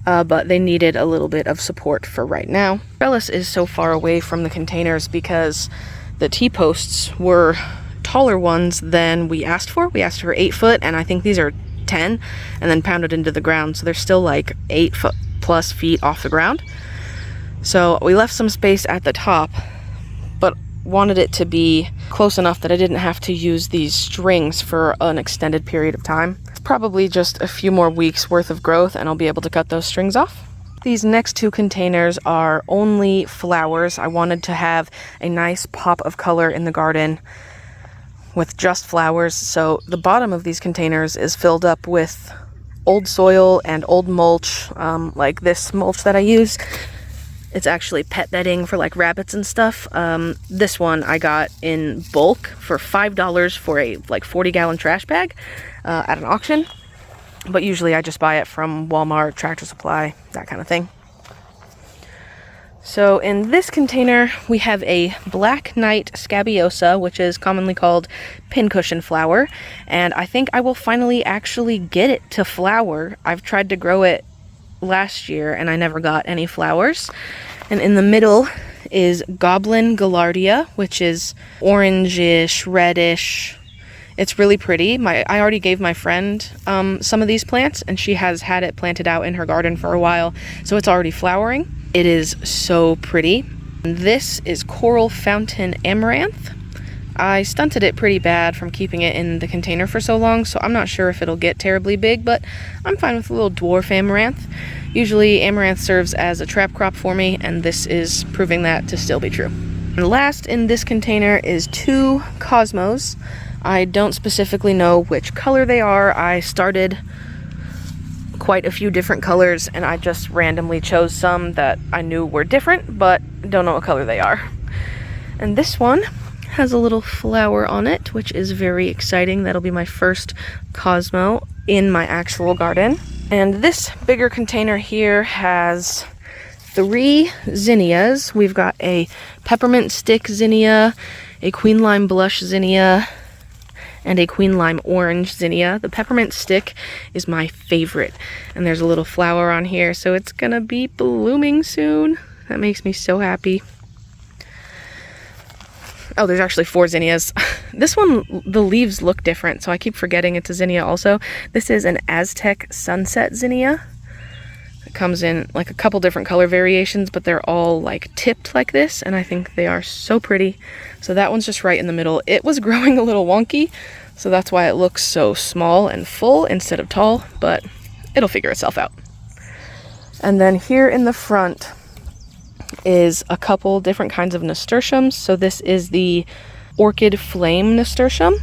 But they needed a little bit of support for right now. The trellis is so far away from the containers because the T-posts were taller ones than we asked for. We asked for 8 foot, and I think these are 10 and then pounded into the ground, so they're still like 8 foot plus feet off the ground. So we left some space at the top, but wanted it to be close enough that I didn't have to use these strings for an extended period of time. It's probably just a few more weeks worth of growth and I'll be able to cut those strings off. These next 2 containers are only flowers. I wanted to have a nice pop of color in the garden with just flowers, so the bottom of these containers is filled up with old soil and old mulch, like this mulch that I use. It's actually pet bedding for like rabbits and stuff. This one I got in bulk for $5 for a like 40-gallon trash bag at an auction, but usually I just buy it from Walmart, Tractor Supply, that kind of thing. So in this container, we have a Black Knight scabiosa, which is commonly called pincushion flower, and I think I will finally actually get it to flower. I've tried to grow it last year and I never got any flowers. And in the middle is Goblin Gaillardia, which is orangish, reddish. It's really pretty. I already gave my friend some of these plants, and she has had it planted out in her garden for a while, so it's already flowering. It is so pretty. This is Coral Fountain Amaranth. I stunted it pretty bad from keeping it in the container for so long, so I'm not sure if it'll get terribly big, but I'm fine with a little dwarf amaranth. Usually amaranth serves as a trap crop for me, and this is proving that to still be true. And last in this container is 2 cosmos. I don't specifically know which color they are. I started quite a few different colors, and I just randomly chose some that I knew were different, but don't know what color they are. And this one has a little flower on it, which is very exciting. That'll be my first cosmo in my actual garden. And this bigger container here has 3 zinnias. We've got a peppermint stick zinnia, a queen lime blush zinnia, and a queen lime orange zinnia. The peppermint stick is my favorite, and there's a little flower on here, so it's gonna be blooming soon. That makes me so happy. Oh, there's actually 4 zinnias. This one, the leaves look different, so I keep forgetting it's a zinnia also. This is an Aztec Sunset zinnia. It comes in like a couple different color variations, but they're all like tipped like this, and I think they are so pretty. So that one's just right in the middle. It was growing a little wonky, so that's why it looks so small and full instead of tall, but it'll figure itself out. And then here in the front is a couple different kinds of nasturtiums. So this is the Orchid Flame nasturtium,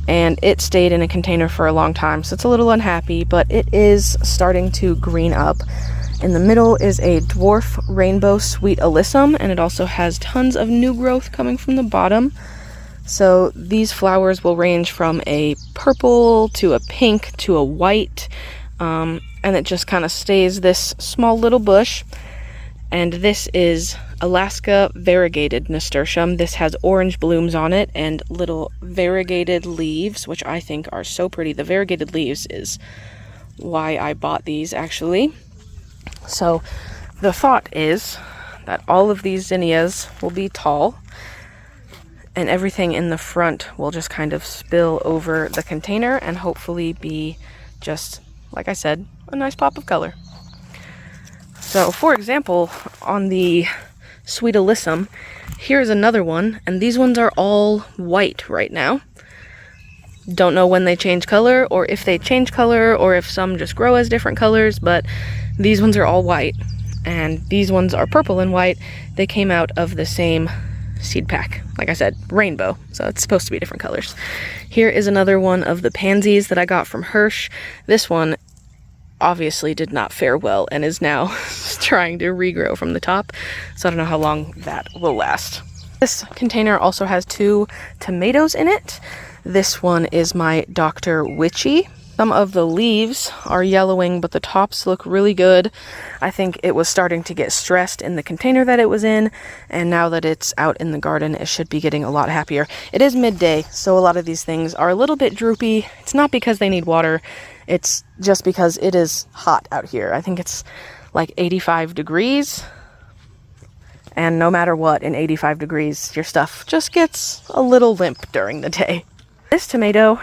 and it stayed in a container for a long time, so it's a little unhappy, but it is starting to green up. In the middle is a dwarf rainbow sweet alyssum, and it also has tons of new growth coming from the bottom. So these flowers will range from a purple to a pink to a white, and it just kind of stays this small little bush. And this is Alaska variegated nasturtium. This has orange blooms on it and little variegated leaves, which I think are so pretty. The variegated leaves is why I bought these, actually. So the thought is that all of these zinnias will be tall, and everything in the front will just kind of spill over the container and hopefully be just, like I said, a nice pop of color. So, for example, on the Sweet Alyssum, here's another one, and these ones are all white right now. Don't know when they change color, or if they change color, or if some just grow as different colors, but these ones are all white, and these ones are purple and white. They came out of the same seed pack. Like I said, rainbow, so it's supposed to be different colors. Here is another one of the pansies that I got from Hirsch. This one obviously did not fare well and is now trying to regrow from the top, so I don't know how long that will last. This container also has 2 tomatoes in it. This one is my Dr. Witchy. Some of the leaves are yellowing, but the tops look really good. I think it was starting to get stressed in the container that it was in, and now that it's out in the garden, it should be getting a lot happier. It is midday, so a lot of these things are a little bit droopy. It's not because they need water, it's just because it is hot out here. I think it's like 85 degrees, and no matter what, in 85 degrees, your stuff just gets a little limp during the day. This tomato,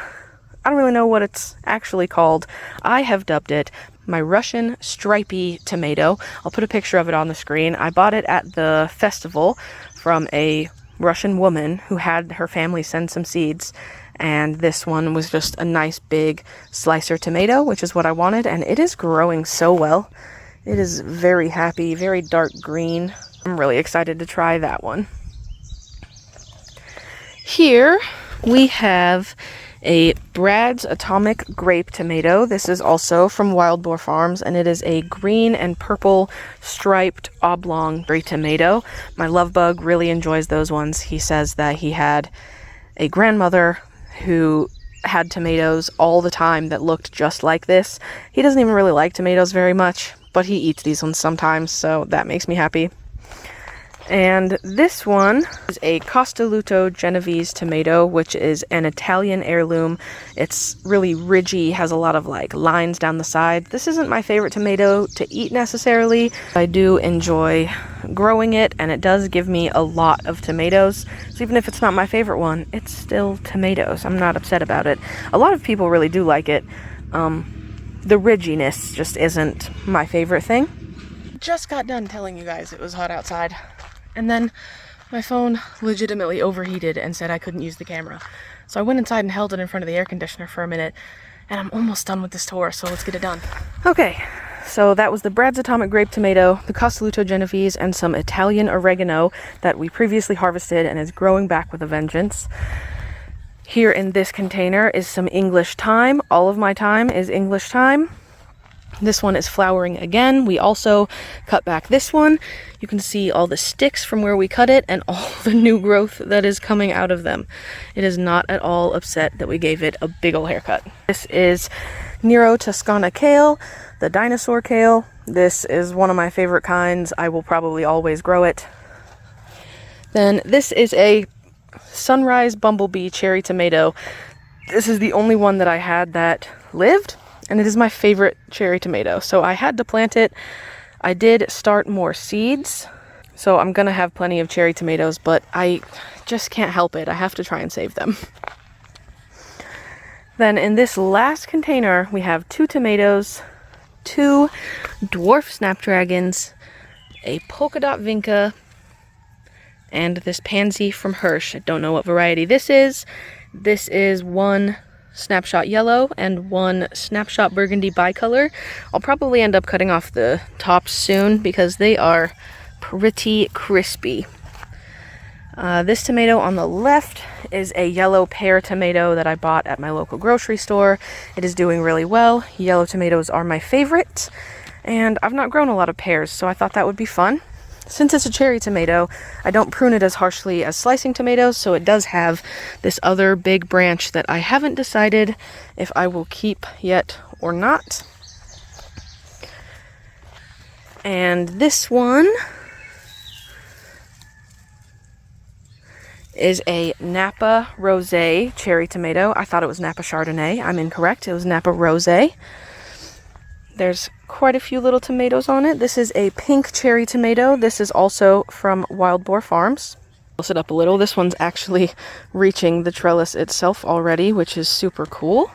I don't really know what it's actually called. I have dubbed it my Russian stripy tomato. I'll put a picture of it on the screen. I bought it at the festival from a Russian woman who had her family send some seeds, and this one was just a nice big slicer tomato, which is what I wanted, and it is growing so well. It is very happy, very dark green. I'm really excited to try that one. Here we have a Brad's Atomic Grape Tomato. This is also from Wild Boar Farms, and it is a green and purple striped oblong berry tomato. My love bug really enjoys those ones. He says that he had a grandmother who had tomatoes all the time that looked just like this. He doesn't even really like tomatoes very much, but he eats these ones sometimes, so that makes me happy. And this one is a Costaluto Genovese tomato, which is an Italian heirloom. It's really ridgy, has a lot of like lines down the side. This isn't my favorite tomato to eat necessarily. I do enjoy growing it, and it does give me a lot of tomatoes. So even if it's not my favorite one, it's still tomatoes. I'm not upset about it. A lot of people really do like it. The ridginess just isn't my favorite thing. Just got done telling you guys it was hot outside. And then my phone legitimately overheated and said I couldn't use the camera. So I went inside and held it in front of the air conditioner for a minute, and I'm almost done with this tour, so let's get it done. Okay, so that was the Brad's Atomic Grape Tomato, the Costaluto Genovese, and some Italian oregano that we previously harvested and is growing back with a vengeance. Here in this container is some English thyme. All of my thyme is English thyme. This one is flowering again. We also cut back this one. You can see all the sticks from where we cut it and all the new growth that is coming out of them. It is not at all upset that we gave it a big ol' haircut. This is Nero Toscana kale, the dinosaur kale. This is one of my favorite kinds. I will probably always grow it. Then this is a Sunrise Bumblebee cherry tomato. This is the only one that I had that lived, and it is my favorite cherry tomato, so I had to plant it. I did start more seeds, so I'm gonna have plenty of cherry tomatoes, but I just can't help it. I have to try and save them. Then in this last container, we have 2 tomatoes, 2 dwarf snapdragons, a polka dot vinca, and this pansy from Hirsch. I don't know what variety this is. This is 1 Snapshot Yellow and 1 Snapshot Burgundy bicolor. I'll probably end up cutting off the tops soon because they are pretty crispy. This tomato on the left is a yellow pear tomato that I bought at my local grocery store. It is doing really well. Yellow tomatoes are my favorite, and I've not grown a lot of pears, so I thought that would be fun. Since it's a cherry tomato, I don't prune it as harshly as slicing tomatoes, so it does have this other big branch that I haven't decided if I will keep yet or not. And this one is a Napa Rosé cherry tomato. I thought it was Napa Chardonnay. I'm incorrect. It was Napa Rosé. There's quite a few little tomatoes on it. This is a pink cherry tomato. This is also from Wild Boar Farms. Close it up a little. This one's actually reaching the trellis itself already, which is super cool.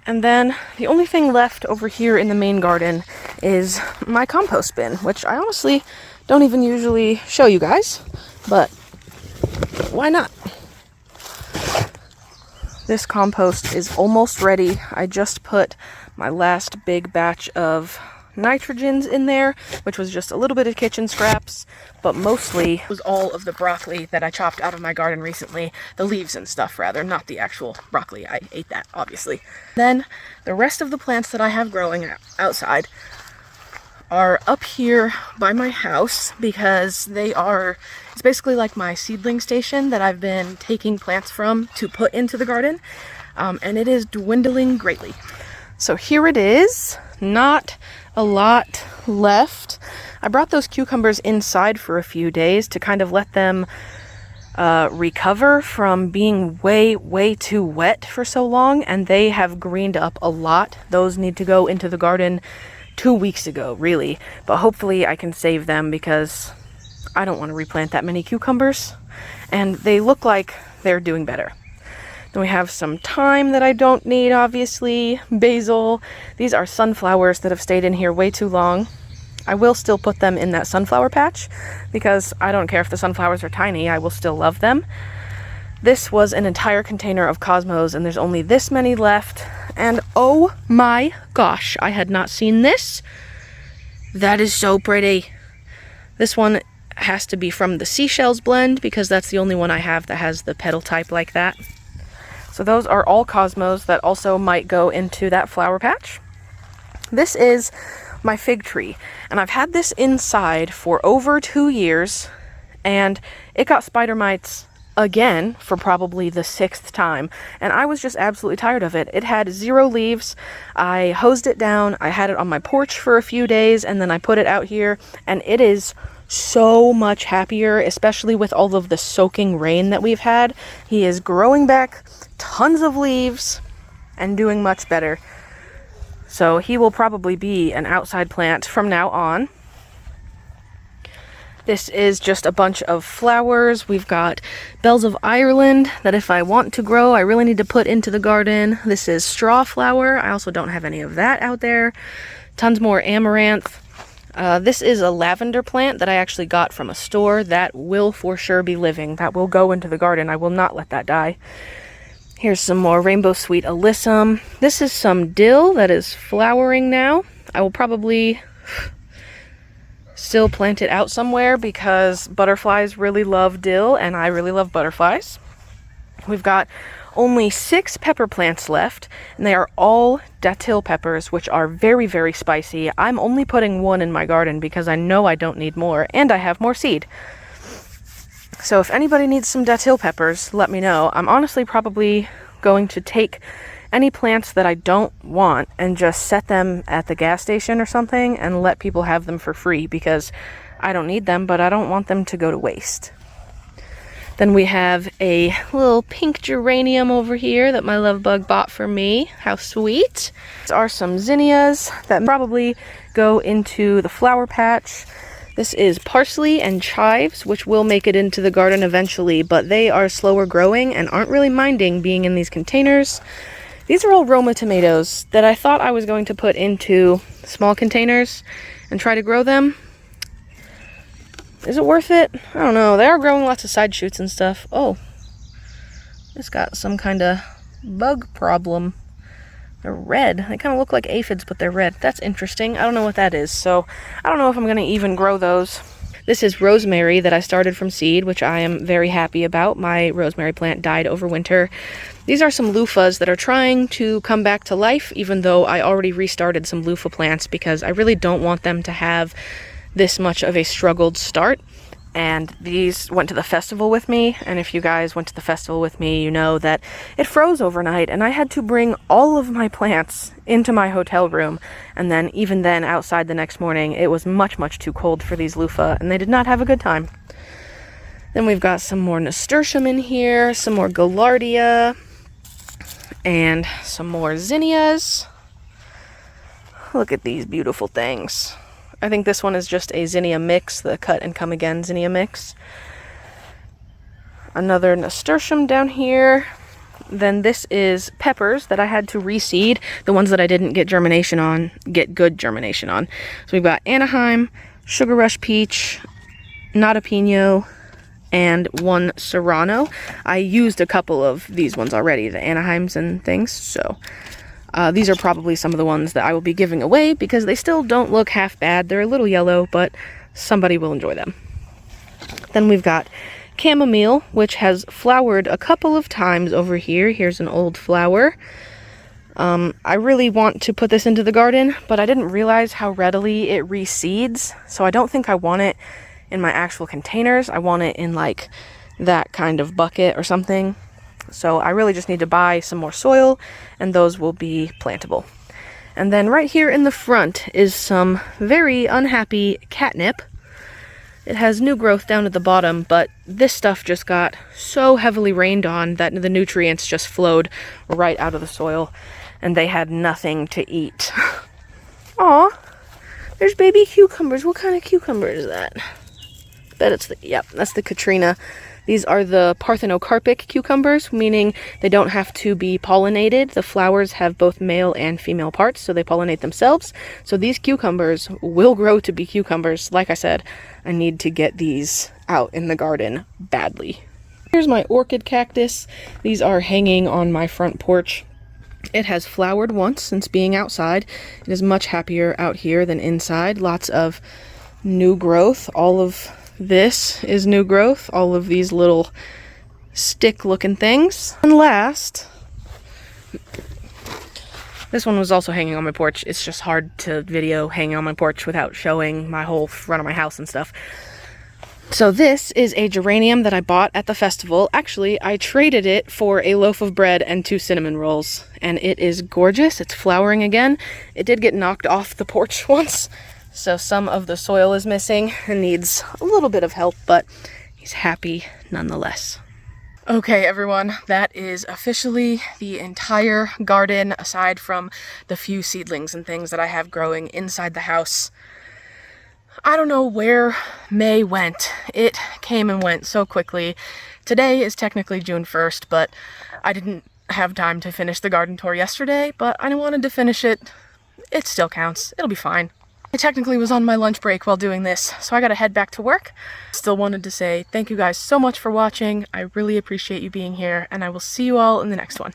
And then the only thing left over here in the main garden is my compost bin, which I honestly don't even usually show you guys, but why not? This compost is almost ready. I just put my last big batch of nitrogens in there, which was just a little bit of kitchen scraps, but mostly was all of the broccoli that I chopped out of my garden recently. The leaves and stuff, rather, not the actual broccoli. I ate that, obviously. Then the rest of the plants that I have growing outside are up here by my house because it's basically like my seedling station that I've been taking plants from to put into the garden, and it is dwindling greatly. So here it is, not a lot left. I brought those cucumbers inside for a few days to kind of let them recover from being way too wet for so long, and they have greened up a lot. Those need to go into the garden 2 weeks ago, really, but hopefully I can save them because I don't want to replant that many cucumbers, and they look like they're doing better. Then we have some thyme that I don't need, obviously, basil. These are sunflowers that have stayed in here way too long. I will still put them in that sunflower patch because I don't care if the sunflowers are tiny, I will still love them. This was an entire container of cosmos, and there's only this many left. And oh my gosh, I had not seen this. That is so pretty. This one has to be from the Seashells blend because that's the only one I have that has the petal type like that. So those are all cosmos that also might go into that flower patch. This is my fig tree, and I've had this inside for over 2 years, and it got spider mites again for probably the 6th time, and I was just absolutely tired of it. It had 0 leaves. I hosed it down. I had it on my porch for a few days, and then I put it out here, and it is so much happier, especially with all of the soaking rain that we've had. He is growing back tons of leaves and doing much better. So he will probably be an outside plant from now on. This is just a bunch of flowers. We've got bells of Ireland that if I want to grow, I really need to put into the garden. This is straw flower. I also don't have any of that out there. Tons more amaranth. This is a lavender plant that I actually got from a store. That will for sure be living. That will go into the garden. I will not let that die. Here's some more rainbow sweet alyssum. This is some dill that is flowering now. I will probably still plant it out somewhere because butterflies really love dill and I really love butterflies. We've got only 6 pepper plants left, and they are all datil peppers, which are very, very spicy. I'm only putting 1 in my garden because I know I don't need more, and I have more seed. So if anybody needs some datil peppers, let me know. I'm honestly probably going to take any plants that I don't want and just set them at the gas station or something and let people have them for free because I don't need them, but I don't want them to go to waste. Then we have a little pink geranium over here that my love bug bought for me. How sweet. These are some zinnias that probably go into the flower patch. This is parsley and chives, which will make it into the garden eventually, but they are slower growing and aren't really minding being in these containers. These are all Roma tomatoes that I thought I was going to put into small containers and try to grow them. Is it worth it? I don't know. They are growing lots of side shoots and stuff. Oh, it's got some kind of bug problem. They're red. They kind of look like aphids, but they're red. That's interesting. I don't know what that is, so I don't know if I'm going to even grow those. This is rosemary that I started from seed, which I am very happy about. My rosemary plant died over winter. These are some loofahs that are trying to come back to life, even though I already restarted some loofah plants because I really don't want them to have this much of a struggled start. And these went to the festival with me, and if you guys went to the festival with me, you know that it froze overnight, and I had to bring all of my plants into my hotel room, and then even then outside the next morning, it was much, much too cold for these loofah, and they did not have a good time. Then we've got some more nasturtium in here, some more gaillardia, and some more zinnias. Look at these beautiful things. I think this one is just a zinnia mix, the cut and come again zinnia mix. Another nasturtium down here. Then this is peppers that I had to reseed, the ones that I didn't get good germination on. So we've got Anaheim, Sugar Rush Peach, Nata Pino, and one Serrano. I used a couple of these ones already, the Anaheims and things, so these are probably some of the ones that I will be giving away because they still don't look half bad. They're a little yellow, but somebody will enjoy them. Then we've got chamomile, which has flowered a couple of times over here. Here's an old flower. I really want to put this into the garden, but I didn't realize how readily it reseeds, so I don't think I want it in my actual containers. I want it in like that kind of bucket or something. So I really just need to buy some more soil, and those will be plantable. And then right here in the front is some very unhappy catnip. It has new growth down at the bottom, but this stuff just got so heavily rained on that the nutrients just flowed right out of the soil, and they had nothing to eat. Aw, there's baby cucumbers. What kind of cucumber is that? I bet it's that's the Katrina. These are the parthenocarpic cucumbers, meaning they don't have to be pollinated. The flowers have both male and female parts, so they pollinate themselves. So these cucumbers will grow to be cucumbers. Like I said, I need to get these out in the garden badly. Here's my orchid cactus. These are hanging on my front porch. It has flowered once since being outside. It is much happier out here than inside. Lots of new growth. All of this is new growth, all of these little stick-looking things. And last, this one was also hanging on my porch. It's just hard to video hanging on my porch without showing my whole front of my house and stuff. So this is a geranium that I bought at the festival. Actually, I traded it for a loaf of bread and 2 cinnamon rolls, and it is gorgeous. It's flowering again. It did get knocked off the porch once, so some of the soil is missing and needs a little bit of help, but he's happy nonetheless. Okay, everyone, that is officially the entire garden, aside from the few seedlings and things that I have growing inside the house. I don't know where May went. It came and went so quickly. Today is technically June 1st, but I didn't have time to finish the garden tour yesterday, but I wanted to finish it. It still counts. It'll be fine. I technically was on my lunch break while doing this, so I gotta head back to work. Still wanted to say thank you guys so much for watching. I really appreciate you being here, and I will see you all in the next one.